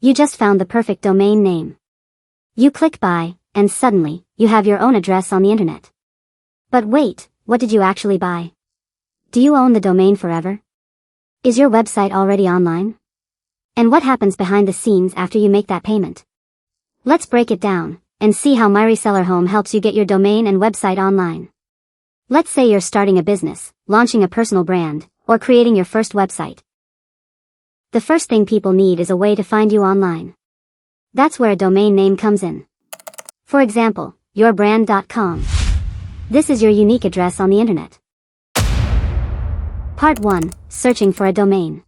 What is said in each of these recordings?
You just found the perfect domain name. You click buy, and suddenly, you have your own address on the internet. But wait, what did you actually buy? Do you own the domain forever? Is your website already online? And what happens behind the scenes after you make that payment? Let's break it down, and see how My Reseller Home helps you get your domain and website online. Let's say you're starting a business, launching a personal brand, or creating your first website. The first thing people need is a way to find you online. That's where a domain name comes in. For example, yourbrand.com. This is your unique address on the internet. Part 1. Searching for a domain.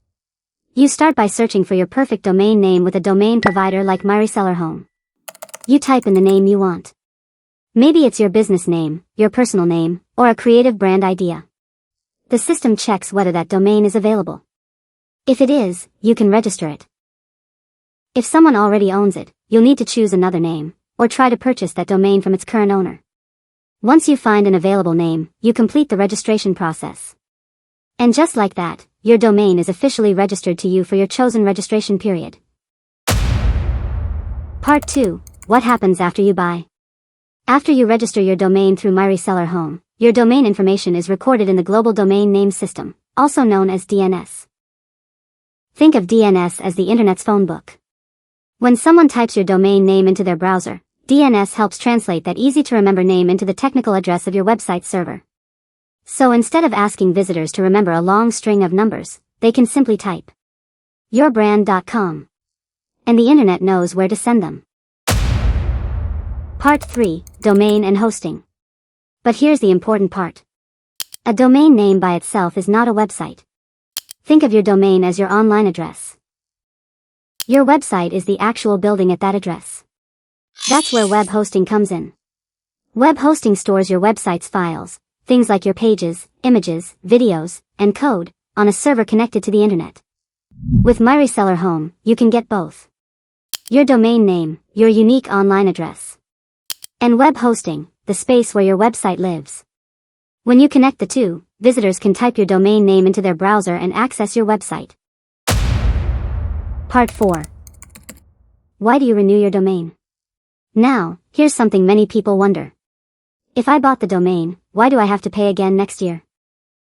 You start by searching for your perfect domain name with a domain provider like My Reseller Home. You type in the name you want. Maybe it's your business name, your personal name, or a creative brand idea. The system checks whether that domain is available. If it is, you can register it. If someone already owns it, you'll need to choose another name, or try to purchase that domain from its current owner. Once you find an available name, you complete the registration process. And just like that, your domain is officially registered to you for your chosen registration period. Part 2. What happens after you buy? After you register your domain through My Reseller Home, your domain information is recorded in the Global Domain Name System, also known as DNS. Think of DNS as the Internet's phone book. When someone types your domain name into their browser, DNS helps translate that easy-to-remember name into the technical address of your website server. So instead of asking visitors to remember a long string of numbers, they can simply type yourbrand.com. And the internet knows where to send them. Part 3. Domain and hosting. But here's the important part. A domain name by itself is not a website. Think of your domain as your online address. Your website is the actual building at that address. That's where web hosting comes in. Web hosting stores your website's files, things like your pages, images, videos, and code, on a server connected to the internet. With My Reseller Home, you can get both. Your domain name, your unique online address. And web hosting, the space where your website lives. When you connect the two, visitors can type your domain name into their browser and access your website. Part 4. Why do you renew your domain? Now, here's something many people wonder. If I bought the domain, why do I have to pay again next year?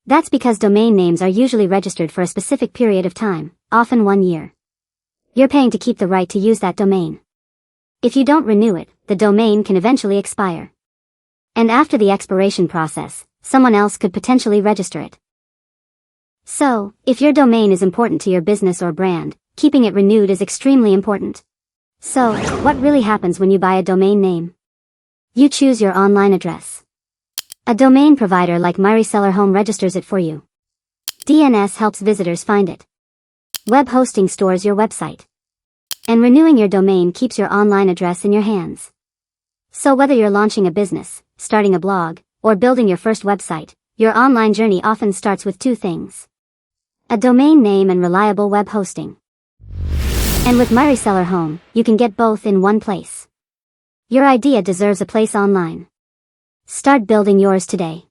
That's because domain names are usually registered for a specific period of time, often 1 year. You're paying to keep the right to use that domain. If you don't renew it, the domain can eventually expire. And after the expiration process, someone else could potentially register it. So, if your domain is important to your business or brand, keeping it renewed is extremely important. So, what really happens when you buy a domain name? You choose your online address. A domain provider like My Reseller Home registers it for you. DNS helps visitors find it. Web hosting stores your website. And renewing your domain keeps your online address in your hands. So whether you're launching a business, starting a blog, or building your first website, your online journey often starts with two things: a domain name and reliable web hosting. And with My Reseller Home, you can get both in one place. Your idea deserves a place online. Start building yours today.